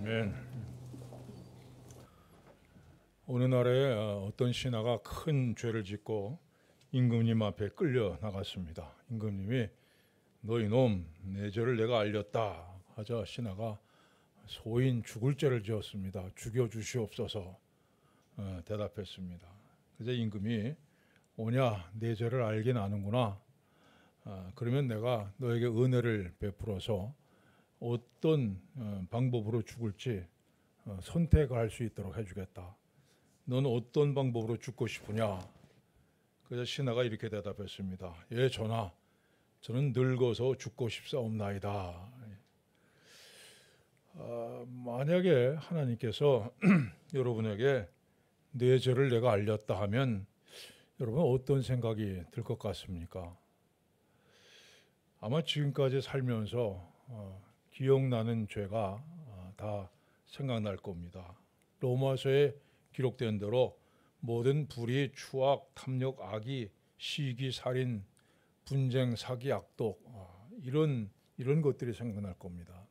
아멘. 어느 날에 어떤 신하가 큰 죄를 짓고 임금님 앞에 끌려 나갔습니다. 임금님이 너 이놈 내 죄를 내가 알렸다 하자 신하가 소인 죽을 죄를 지었습니다. 죽여주시옵소서 대답했습니다. 그래서 임금이 오냐 내 죄를 알긴 아는구나. 그러면 내가 너에게 은혜를 베풀어서 어떤 방법으로 죽을지 선택할 수 있도록 해주겠다. 너는 어떤 방법으로 죽고 싶으냐? 그래서 신하가 이렇게 대답했습니다. 예 전하, 저는 늙어서 죽고 싶사옵나이다. 만약에 하나님께서 여러분에게 내 죄를 내가 알렸다 하면 여러분 어떤 생각이 들 것 같습니까? 아마 지금까지 살면서 기억나는 죄가 다 생각날 겁니다. 로마서에 기록된 대로 모든 불의, 추악, 탐욕, 악의, 시기, 살인, 분쟁, 사기, 악독 이런 것들이 생각날 겁니다.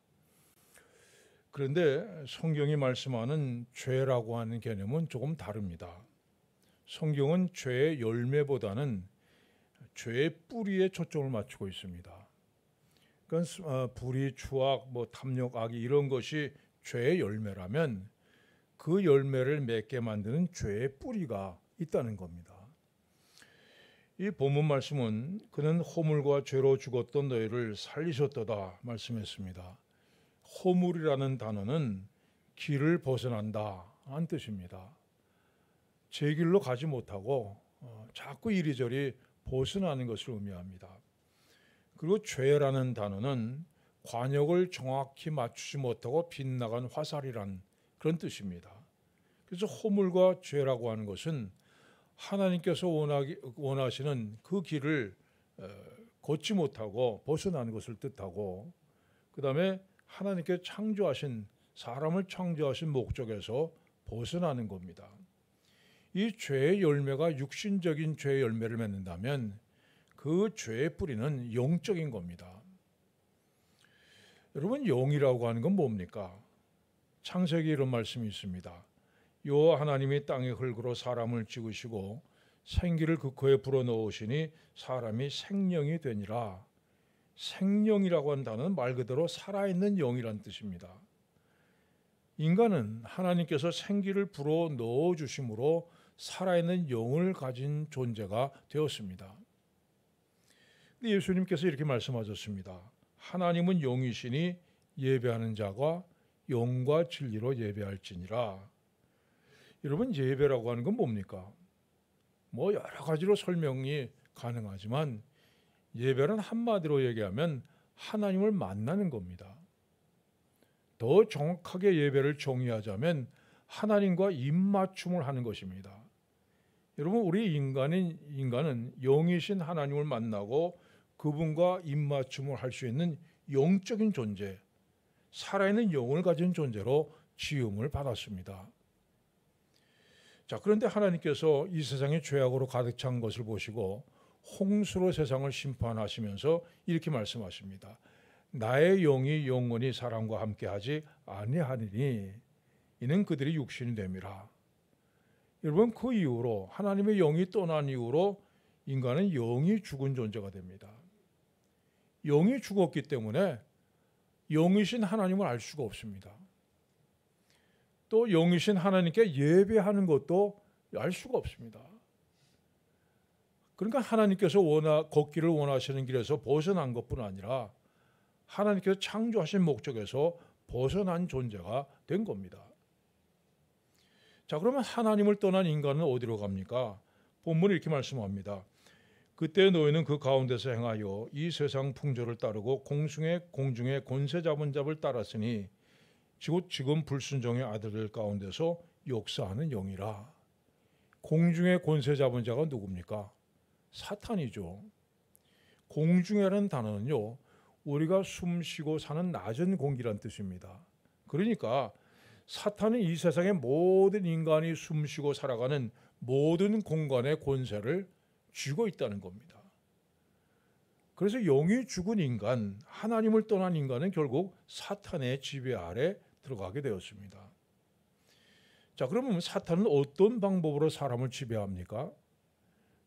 그런데 성경이 말씀하는 죄라고 하는 개념은 조금 다릅니다. 성경은 죄의 열매보다는 죄의 뿌리에 초점을 맞추고 있습니다. 그러니까 불의, 추악, 탐욕, 악의 이런 것이 죄의 열매라면 그 열매를 맺게 만드는 죄의 뿌리가 있다는 겁니다. 이 본문 말씀은 그는 허물과 죄로 죽었던 너희를 살리셨도다 말씀했습니다. 허물이라는 단어는 길을 벗어난다 한 뜻입니다. 제 길로 가지 못하고 자꾸 이리저리 벗어나는 것을 의미합니다. 그리고 죄라는 단어는 관역을 정확히 맞추지 못하고 빗나간 화살이란 그런 뜻입니다. 그래서 허물과 죄라고 하는 것은 하나님께서 원하시는 그 길을 걷지 못하고 벗어나는 것을 뜻하고, 그 다음에 하나님께 창조하신 사람을 창조하신 목적에서 벗어나는 겁니다. 이 죄의 열매가 육신적인 죄의 열매를 맺는다면 그 죄의 뿌리는 영적인 겁니다. 여러분, 영이라고 하는 건 뭡니까? 창세기 이런 말씀이 있습니다. 여호와 하나님이 땅의 흙으로 사람을 찍으시고 생기를 그 코에 불어넣으시니 사람이 생명이 되니라. 생명이라고 하는 단어는 말 그대로 살아있는 영이란 뜻입니다. 인간은 하나님께서 생기를 불어넣어 주심으로 살아있는 영을 가진 존재가 되었습니다. 근데 예수님께서 이렇게 말씀하셨습니다. 하나님은 영이시니 예배하는 자가 영과 진리로 예배할지니라. 여러분, 예배라고 하는 건 뭡니까? 여러 가지로 설명이 가능하지만 예배는 한마디로 얘기하면 하나님을 만나는 겁니다. 더 정확하게 예배를 정의하자면 하나님과 입맞춤을 하는 것입니다. 여러분, 우리 인간은 영이신 하나님을 만나고 그분과 입맞춤을 할 수 있는 영적인 존재, 살아있는 영을 가진 존재로 지음을 받았습니다. 자, 그런데 하나님께서 이 세상에 죄악으로 가득 찬 것을 보시고 홍수로 세상을 심판하시면서 이렇게 말씀하십니다. 나의 영이 영원히 사람과 함께하지 아니하니니 이는 그들이 육신이 됨이라. 여러분, 그 이후로 하나님의 영이 떠난 이후로 인간은 영이 죽은 존재가 됩니다. 영이 죽었기 때문에 영이신 하나님을 알 수가 없습니다. 또 영이신 하나님께 예배하는 것도 알 수가 없습니다. 그러니까 하나님께서 걷기를 원하시는 길에서 벗어난 것뿐 아니라 하나님께서 창조하신 목적에서 벗어난 존재가 된 겁니다. 자, 그러면 하나님을 떠난 인간은 어디로 갑니까? 본문이 이렇게 말씀합니다. 그때 너희는 그 가운데서 행하여 이 세상 풍조를 따르고 공중의 권세 잡은 자를 따랐으니 지금 불순종의 아들들 가운데서 역사하는 영이라. 공중의 권세 잡은 자가 누굽니까? 사탄이죠. 공중이라는 단어는요, 우리가 숨쉬고 사는 낮은 공기란 뜻입니다. 그러니까 사탄은 이 세상의 모든 인간이 숨쉬고 살아가는 모든 공간의 권세를 쥐고 있다는 겁니다. 그래서 영이 죽은 인간, 하나님을 떠난 인간은 결국 사탄의 지배 아래 들어가게 되었습니다. 자, 그러면 사탄은 어떤 방법으로 사람을 지배합니까?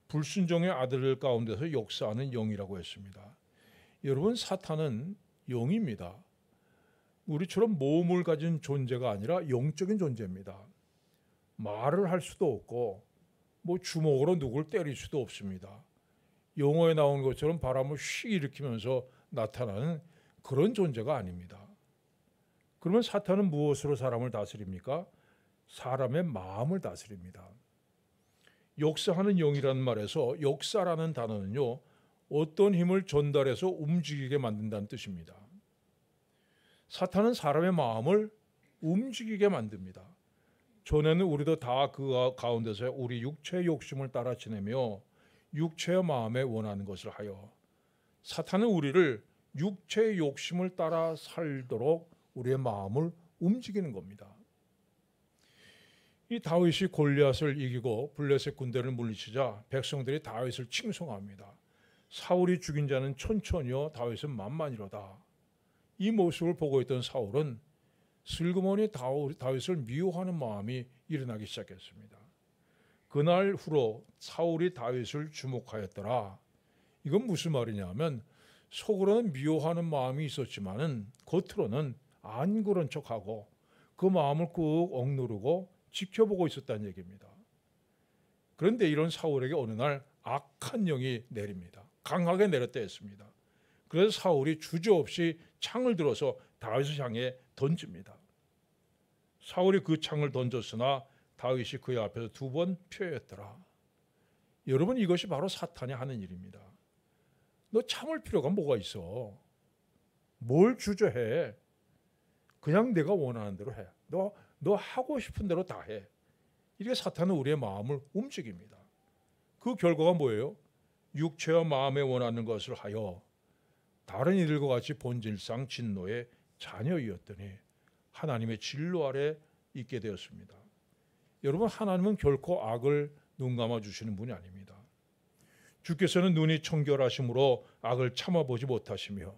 불순종의 아들들 가운데서 역사하는 영이라고 했습니다. 여러분, 사탄은 영입니다. 우리처럼 몸을 가진 존재가 아니라 영적인 존재입니다. 말을 할 수도 없고 주먹으로 누굴 때릴 수도 없습니다. 영어에 나온 것처럼 바람을 휘 일으키면서 나타나는 그런 존재가 아닙니다. 그러면 사탄은 무엇으로 사람을 다스립니까? 사람의 마음을 다스립니다. 역사하는 영이라는 말에서 역사라는 단어는요, 어떤 힘을 전달해서 움직이게 만든다는 뜻입니다. 사탄은 사람의 마음을 움직이게 만듭니다. 전에는 우리도 다 그 가운데서 우리 육체의 욕심을 따라 지내며 육체의 마음에 원하는 것을 하여, 사탄은 우리를 육체의 욕심을 따라 살도록 우리의 마음을 움직이는 겁니다. 이 다윗이 골리앗을 이기고 블레셋 군대를 물리치자 백성들이 다윗을 칭송합니다. 사울이 죽인 자는 천천히요, 다윗은 만만이로다. 이 모습을 보고 있던 사울은 슬그머니 다윗을 미워하는 마음이 일어나기 시작했습니다. 그날 후로 사울이 다윗을 주목하였더라. 이건 무슨 말이냐면, 속으로는 미워하는 마음이 있었지만은 겉으로는 안 그런 척하고 그 마음을 꾹 억누르고 지켜보고 있었다는 얘기입니다. 그런데 이런 사울에게 어느 날 악한 영이 내립니다. 강하게 내렸다 했습니다. 그래서 사울이 주저없이 창을 들어서 다윗을 향해 던집니다. 사울이 그 창을 던졌으나 다윗이 그의 앞에서 2번 피하였더라. 여러분, 이것이 바로 사탄이 하는 일입니다. 너 참을 필요가 뭐가 있어? 뭘 주저해? 그냥 내가 원하는 대로 해. 너 하고 싶은 대로 다 해. 이게 사탄은 우리의 마음을 움직입니다. 그 결과가 뭐예요? 육체와 마음에 원하는 것을 하여 다른 이들과 같이 본질상 진노의 자녀이었더니 하나님의 진노 아래 있게 되었습니다. 여러분, 하나님은 결코 악을 눈감아 주시는 분이 아닙니다. 주께서는 눈이 청결하심으로 악을 참아보지 못하시며,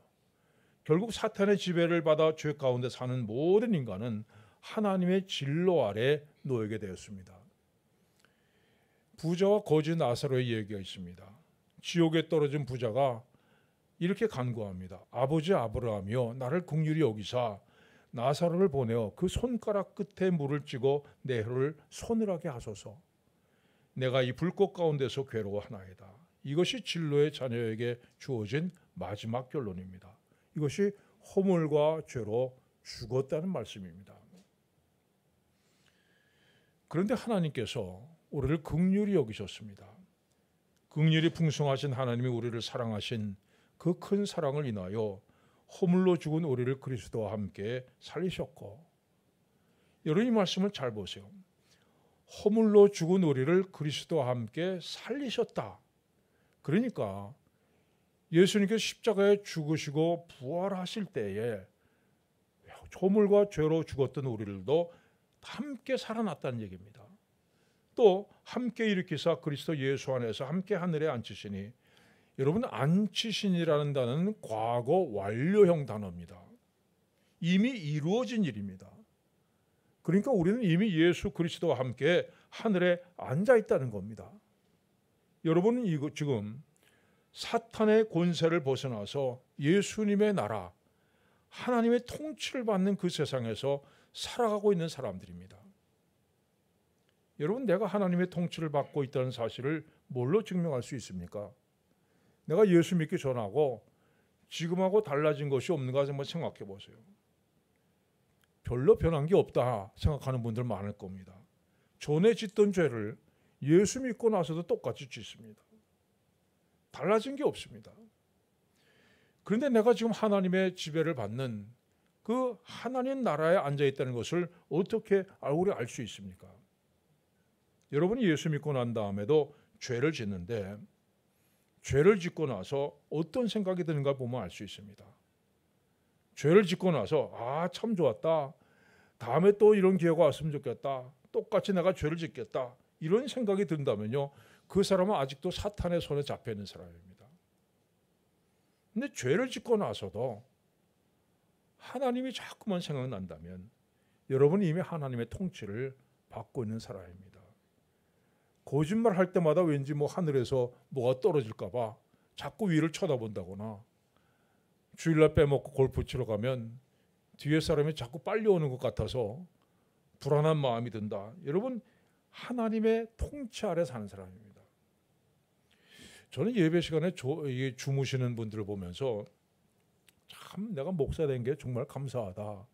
결국 사탄의 지배를 받아 죄 가운데 사는 모든 인간은 하나님의 진노 아래 놓이게 되었습니다. 부자와 거지 나사로의 얘기가 있습니다. 지옥에 떨어진 부자가 이렇게 간구합니다. 아버지 아브라함이여, 나를 긍휼히 여기사 나사로를 보내어 그 손가락 끝에 물을 찌고 내 혀를 서늘하게 하소서. 내가 이 불꽃 가운데서 괴로워하나이다. 이것이 진노의 자녀에게 주어진 마지막 결론입니다. 이것이 허물과 죄로 죽었다는 말씀입니다. 그런데 하나님께서 우리를 긍휼히 여기셨습니다. 긍휼이 풍성하신 하나님이 우리를 사랑하신 그 큰 사랑을 인하여 허물로 죽은 우리를 그리스도와 함께 살리셨고, 여러분, 이 말씀을 잘 보세요. 허물로 죽은 우리를 그리스도와 함께 살리셨다. 그러니까 예수님께서 십자가에 죽으시고 부활하실 때에 허물과 죄로 죽었던 우리들도 함께 살아났다는 얘기입니다. 또 함께 일으키사 그리스도 예수 안에서 함께 하늘에 앉히시니, 여러분, 앉히신이라는 단어는 과거 완료형 단어입니다. 이미 이루어진 일입니다. 그러니까 우리는 이미 예수 그리스도와 함께 하늘에 앉아 있다는 겁니다. 여러분은 이거 지금 사탄의 권세를 벗어나서 예수님의 나라, 하나님의 통치를 받는 그 세상에서 살아가고 있는 사람들입니다. 여러분, 내가 하나님의 통치를 받고 있다는 사실을 뭘로 증명할 수 있습니까? 내가 예수 믿기 전하고 지금하고 달라진 것이 없는가 한번 생각해 보세요. 별로 변한 게 없다 생각하는 분들 많을 겁니다. 전에 짓던 죄를 예수 믿고 나서도 똑같이 짓습니다. 달라진 게 없습니다. 그런데 내가 지금 하나님의 지배를 받는 그 하나님 나라에 앉아 있다는 것을 어떻게 우리 알 수 있습니까? 여러분이 예수 믿고 난 다음에도 죄를 짓는데, 죄를 짓고 나서 어떤 생각이 드는가 보면 알 수 있습니다. 죄를 짓고 나서 참 좋았다. 다음에 또 이런 기회가 왔으면 좋겠다. 똑같이 내가 죄를 짓겠다. 이런 생각이 든다면요, 그 사람은 아직도 사탄의 손에 잡혀 있는 사람입니다. 근데 죄를 짓고 나서도 하나님이 자꾸만 생각난다면 여러분은 이미 하나님의 통치를 받고 있는 사람입니다. 거짓말 할 때마다 왠지 뭐 하늘에서 뭐가 떨어질까 봐 자꾸 위를 쳐다본다거나, 주일날 빼먹고 골프 치러 가면 뒤에 사람이 자꾸 빨리 오는 것 같아서 불안한 마음이 든다. 여러분, 하나님의 통치 아래 사는 사람입니다. 저는 예배 시간에 주무시는 분들을 보면서 참 내가 목사 된 게 정말 감사하다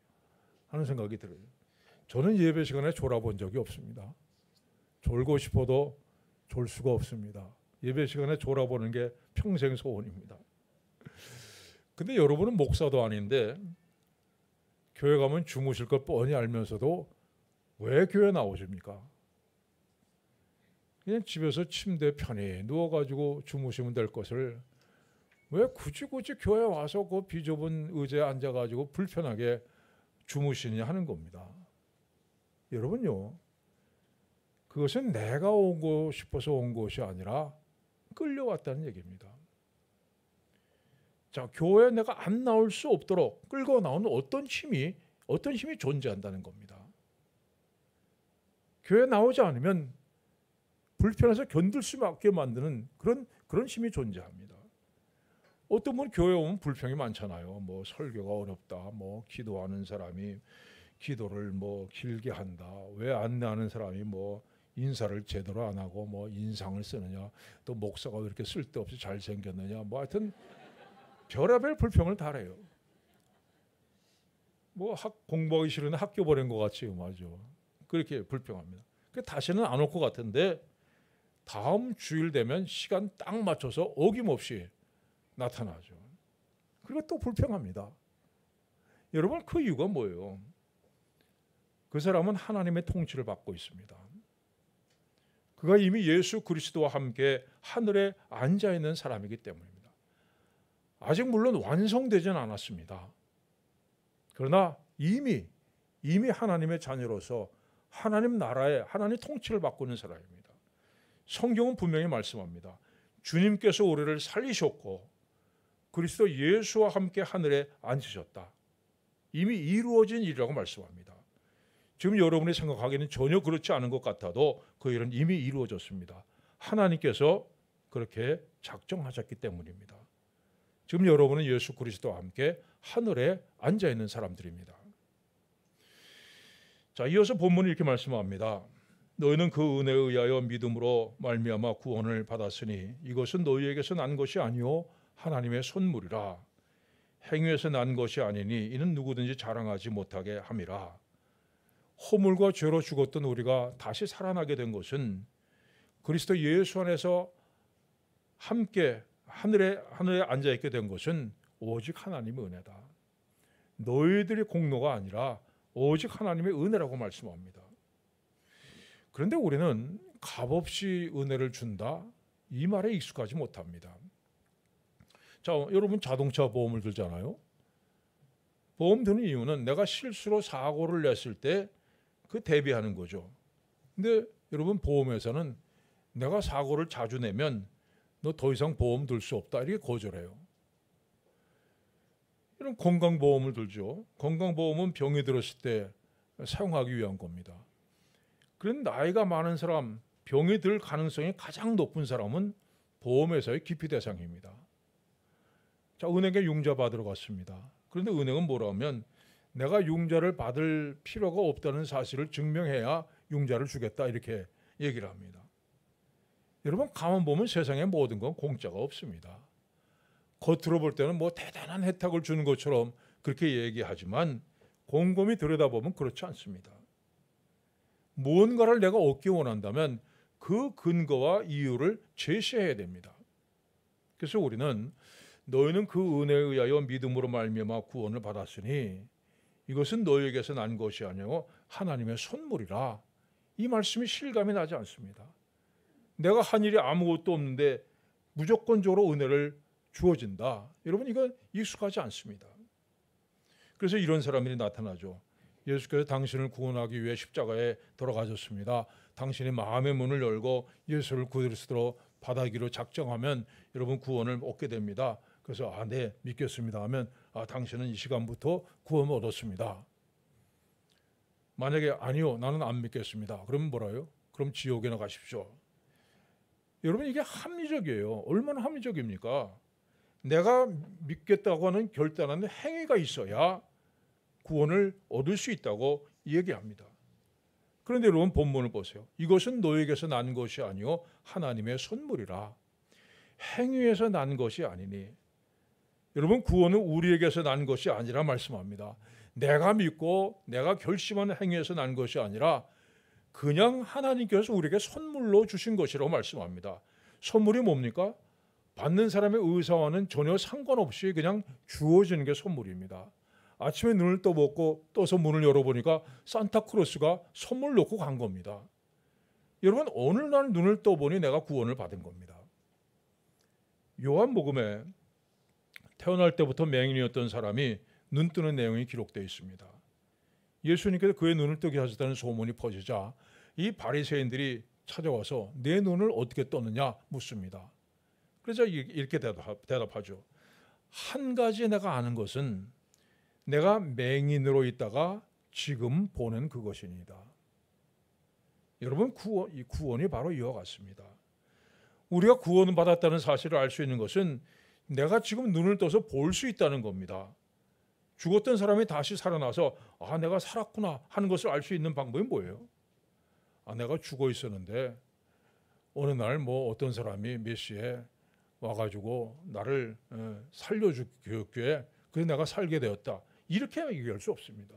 하는 생각이 들어요. 저는 예배 시간에 졸아본 적이 없습니다. 졸고 싶어도 졸 수가 없습니다. 예배 시간에 졸아보는 게 평생 소원입니다. 근데 여러분은 목사도 아닌데 교회 가면 주무실 걸 뻔히 알면서도 왜 교회 나오십니까? 그냥 집에서 침대에 편히 누워가지고 주무시면 될 것을 왜 굳이 교회 와서 그 비좁은 의자에 앉아가지고 불편하게 주무시느냐 하는 겁니다. 여러분요, 그것은 내가 오고 싶어서 온 것이 아니라 끌려왔다는 얘기입니다. 자, 교회에 내가 안 나올 수 없도록 끌고 나오는 어떤 힘이 존재한다는 겁니다. 교회에 나오지 않으면 불편해서 견딜 수밖에 만드는 그런 힘이 존재합니다. 어떤 분은 교회 오면 불평이 많잖아요. 뭐 설교가 어렵다, 뭐 기도하는 사람이 기도를 뭐 길게 한다, 왜 안내하는 사람이 뭐 인사를 제대로 안 하고 뭐 인상을 쓰느냐, 또 목사가 왜 이렇게 쓸데없이 잘생겼느냐, 뭐 하여튼 별의별 불평을 다 해요. 뭐 공부하기 싫은 학교 보낸 것 같이 말이죠. 그렇게 불평합니다. 다시는 안 올 것 같은데 다음 주일 되면 시간 딱 맞춰서 어김없이 나타나죠. 그리고 또 불평합니다. 여러분, 그 이유가 뭐예요? 그 사람은 하나님의 통치를 받고 있습니다. 그가 이미 예수 그리스도와 함께 하늘에 앉아 있는 사람이기 때문입니다. 아직 물론 완성되지는 않았습니다. 그러나 이미 하나님의 자녀로서 하나님 나라에 하나님 통치를 받고 있는 사람입니다. 성경은 분명히 말씀합니다. 주님께서 우리를 살리셨고 그리스도 예수와 함께 하늘에 앉으셨다. 이미 이루어진 일이라고 말씀합니다. 지금 여러분이 생각하기에는 전혀 그렇지 않은 것 같아도 그 일은 이미 이루어졌습니다. 하나님께서 그렇게 작정하셨기 때문입니다. 지금 여러분은 예수 그리스도와 함께 하늘에 앉아 있는 사람들입니다. 자, 이어서 본문이 이렇게 말씀합니다. 너희는 그 은혜에 의하여 믿음으로 말미암아 구원을 받았으니 이것은 너희에게서 난 것이 아니요 하나님의 선물이라. 행위에서 난 것이 아니니 이는 누구든지 자랑하지 못하게 함이라. 허물과 죄로 죽었던 우리가 다시 살아나게 된 것은 그리스도 예수 안에서 함께 하늘에 앉아 있게 된 것은 오직 하나님의 은혜다. 너희들의 공로가 아니라 오직 하나님의 은혜라고 말씀합니다. 그런데 우리는 값없이 은혜를 준다, 이 말에 익숙하지 못합니다. 자, 여러분 자동차 보험을 들잖아요. 보험 드는 이유는 내가 실수로 사고를 냈을 때 그 대비하는 거죠. 근데 여러분, 보험회사는 내가 사고를 자주 내면 너 더 이상 보험 들 수 없다, 이렇게 거절해요. 이런 건강보험을 들죠. 건강보험은 병이 들었을 때 사용하기 위한 겁니다. 그런데 나이가 많은 사람, 병이 들 가능성이 가장 높은 사람은 보험회사의 기피 대상입니다. 자, 은행에 융자 받으러 갔습니다. 그런데 은행은 뭐라 하면 내가 융자를 받을 필요가 없다는 사실을 증명해야 융자를 주겠다, 이렇게 얘기를 합니다. 여러분, 가만 보면 세상의 모든 건 공짜가 없습니다. 겉으로 볼 때는 뭐 대단한 혜택을 주는 것처럼 그렇게 얘기하지만 곰곰이 들여다보면 그렇지 않습니다. 무언가를 내가 얻기 원한다면 그 근거와 이유를 제시해야 됩니다. 그래서 우리는 너희는 그 은혜에 의하여 믿음으로 말미암아 구원을 받았으니 이것은 너희에게서 난 것이 아니고 하나님의 선물이라. 이 말씀이 실감이 나지 않습니다. 내가 한 일이 아무것도 없는데 무조건적으로 은혜를 주어진다. 여러분, 이건 익숙하지 않습니다. 그래서 이런 사람들이 나타나죠. 예수께서 당신을 구원하기 위해 십자가에 돌아가셨습니다. 당신이 마음의 문을 열고 예수를 그리스도로 받아기로 작정하면 여러분 구원을 얻게 됩니다. 그래서 네, 믿겠습니다 하면 당신은 이 시간부터 구원을 얻었습니다. 만약에 아니요, 나는 안 믿겠습니다. 그러면 뭐라요? 그럼 지옥에나 가십시오. 여러분, 이게 합리적이에요. 얼마나 합리적입니까? 내가 믿겠다고 하는 결단하는 행위가 있어야 구원을 얻을 수 있다고 얘기합니다. 그런데 여러분, 본문을 보세요. 이것은 너에게서 난 것이 아니요 하나님의 선물이라. 행위에서 난 것이 아니니. 여러분, 구원은 우리에게서 난 것이 아니라 말씀합니다. 내가 믿고 내가 결심하는 행위에서 난 것이 아니라 그냥 하나님께서 우리에게 선물로 주신 것이라고 말씀합니다. 선물이 뭡니까? 받는 사람의 의사와는 전혀 상관없이 그냥 주어지는 게 선물입니다. 아침에 눈을 떠서 문을 열어보니까 산타크로스가 선물 놓고 간 겁니다. 여러분, 어느 날 눈을 떠보니 내가 구원을 받은 겁니다. 요한복음에 태어날 때부터 맹인이었던 사람이 눈 뜨는 내용이 기록되어 있습니다. 예수님께서 그의 눈을 뜨게 하셨다는 소문이 퍼지자 이 바리새인들이 찾아와서 내 눈을 어떻게 떴느냐 묻습니다. 그래서 이렇게 대답하죠. 한 가지 내가 아는 것은 내가 맹인으로 있다가 지금 보는 그것이니이다. 여러분, 구원이 바로 이와 같습니다. 우리가 구원을 받았다는 사실을 알 수 있는 것은 내가 지금 눈을 떠서 볼 수 있다는 겁니다. 죽었던 사람이 다시 살아나서 내가 살았구나 하는 것을 알 수 있는 방법이 뭐예요? 내가 죽어 있었는데 어느 날 어떤 사람이 몇 시에 와가지고 나를 살려주기에 그래서 내가 살게 되었다. 이렇게 얘기할 수 없습니다.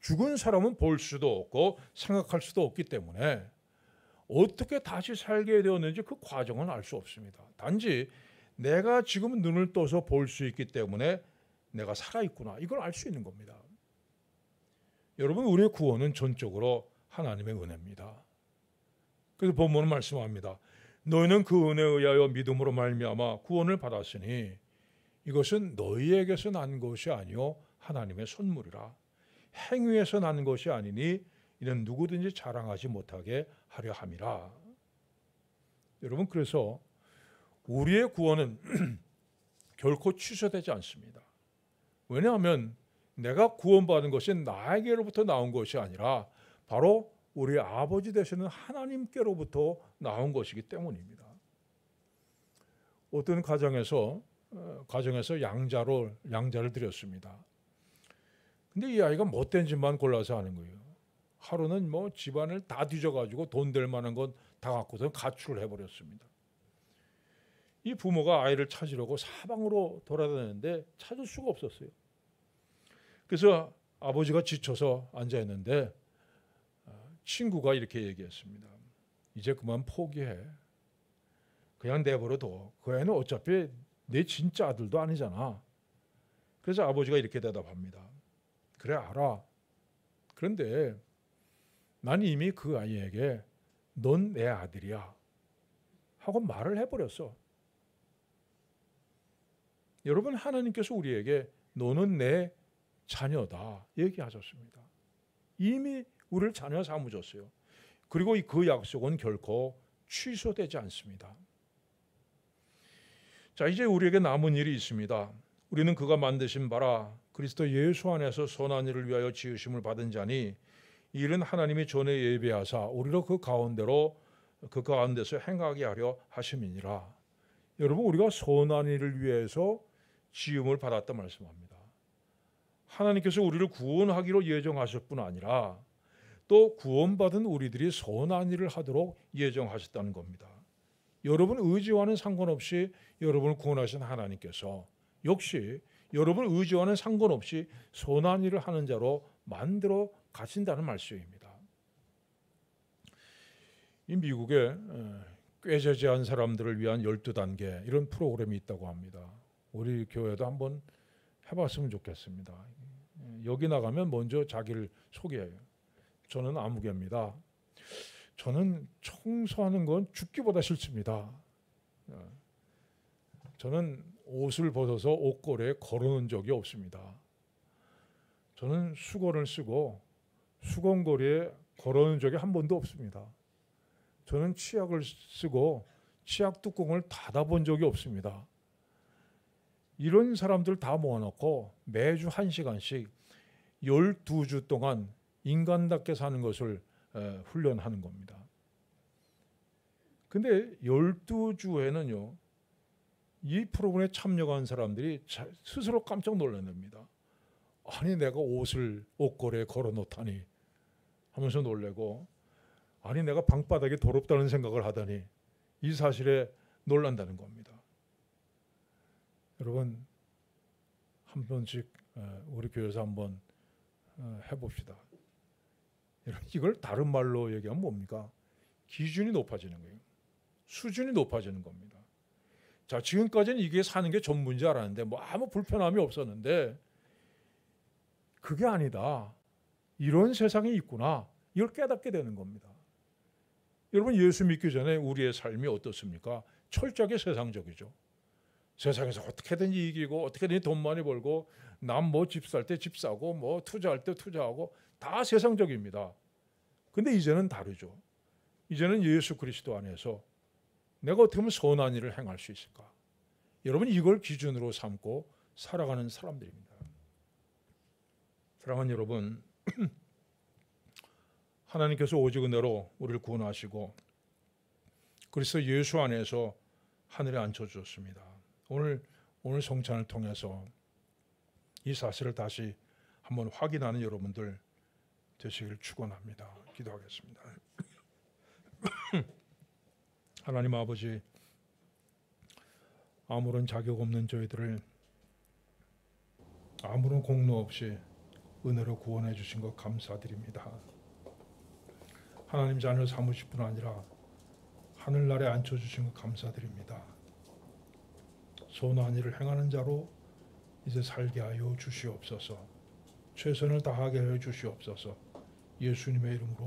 죽은 사람은 볼 수도 없고 생각할 수도 없기 때문에 어떻게 다시 살게 되었는지 그 과정은 알 수 없습니다. 단지 내가 지금 눈을 떠서 볼 수 있기 때문에 내가 살아있구나, 이걸 알 수 있는 겁니다. 여러분, 우리의 구원은 전적으로 하나님의 은혜입니다. 그래서 본문은 말씀합니다. 너희는 그 은혜에 의하여 믿음으로 말미암아 구원을 받았으니 이것은 너희에게서 난 것이 아니요 하나님의 선물이라. 행위에서 난 것이 아니니 이는 누구든지 자랑하지 못하게 하려 함이라. 여러분, 그래서 우리의 구원은 결코 취소되지 않습니다. 왜냐하면 내가 구원받은 것이 나에게로부터 나온 것이 아니라 바로 우리 아버지 되시는 하나님께로부터 나온 것이기 때문입니다. 어떤 가정에서 양자를 드렸습니다. 근데 이 아이가 못된 짓만 골라서 하는 거예요. 하루는 집안을 다 뒤져가지고 돈 될 만한 건 다 갖고서 가출을 해버렸습니다. 이 부모가 아이를 찾으려고 사방으로 돌아다녔는데 찾을 수가 없었어요. 그래서 아버지가 지쳐서 앉아있는데 친구가 이렇게 얘기했습니다. 이제 그만 포기해. 그냥 내버려둬. 그 애는 어차피 내 진짜 아들도 아니잖아. 그래서 아버지가 이렇게 대답합니다. 그래, 알아. 그런데 난 이미 그 아이에게 넌 내 아들이야 하고 말을 해버렸어. 여러분, 하나님께서 우리에게 너는 내 자녀다 얘기하셨습니다. 이미 우리를 자녀 삼으셨어요. 그리고 그 약속은 결코 취소되지 않습니다. 자, 이제 우리에게 남은 일이 있습니다. 우리는 그가 만드신 바라 그리스도 예수 안에서 선한 일을 위하여 지으심을 받은 자니 이 일은 하나님이 전에 예비하사 우리로 그 가운데서 행하게 하려 하심이니라. 여러분, 우리가 선한 일을 위해서 지음을 받았다 말씀합니다. 하나님께서 우리를 구원하기로 예정하실 뿐 아니라 또 구원받은 우리들이 선한 일을 하도록 예정하셨다는 겁니다. 여러분 의지와는 상관없이 여러분을 구원하신 하나님께서 역시 여러분 의지와는 상관없이 선한 일을 하는 자로 만들어 가신다는 말씀입니다. 이 미국에 꾀죄죄한 사람들을 위한 12단계 이런 프로그램이 있다고 합니다. 우리 교회도 한번 해봤으면 좋겠습니다. 여기 나가면 먼저 자기를 소개해요. 저는 아무개입니다. 저는 청소하는 건 죽기보다 싫습니다. 저는 옷을 벗어서 옷걸이에 걸어놓은 적이 없습니다. 저는 수건을 쓰고 수건거리에 걸어놓은 적이 한 번도 없습니다. 저는 치약을 쓰고 치약 뚜껑을 닫아본 적이 없습니다. 이런 사람들 다 모아놓고 매주 1시간씩 12주 동안 인간답게 사는 것을 훈련하는 겁니다. 근데 12주에는요. 이 프로그램에 참여한 사람들이 스스로 깜짝 놀랐답니다. 아니 내가 옷걸이에 걸어 놓다니 하면서 놀래고, 아니 내가 방바닥이 더럽다는 생각을 하다니 이 사실에 놀란다는 겁니다. 여러분 한 번씩 우리 교회에서 한번 해봅시다. 이걸 다른 말로 얘기하면 뭡니까? 기준이 높아지는 거예요. 수준이 높아지는 겁니다. 자, 지금까지는 이게 사는 게 전부인 줄 알았는데 뭐 아무 불편함이 없었는데 그게 아니다. 이런 세상이 있구나. 이걸 깨닫게 되는 겁니다. 여러분 예수 믿기 전에 우리의 삶이 어떻습니까? 철저하게 세상적이죠. 세상에서 어떻게든지 이기고 어떻게든지 돈 많이 벌고 남 뭐 집 살 때 집 사고 뭐 투자할 때 투자하고 다 세상적입니다. 근데 이제는 다르죠. 이제는 예수 그리스도 안에서 내가 어떻게 하면 선한 일을 행할 수 있을까? 여러분 이걸 기준으로 삼고 살아가는 사람들입니다. 사랑하는 여러분, 하나님께서 오직 은혜로 우리를 구원하시고 그리스도 예수 안에서 하늘에 앉혀주셨습니다. 오늘 성찬을 통해서 이 사실을 다시 한번 확인하는 여러분들 되시기를 축원합니다. 기도하겠습니다. 하나님 아버지, 아무런 자격 없는 저희들을 아무런 공로 없이 은혜로 구원해 주신 것 감사드립니다. 하나님 자녀 삼으실 뿐 아니라 하늘나라에 앉혀주신 것 감사드립니다. 선한 일을 행하는 자로 이제 살게 하여 주시옵소서. 최선을 다하게 하여 주시옵소서. 예수님의 이름으로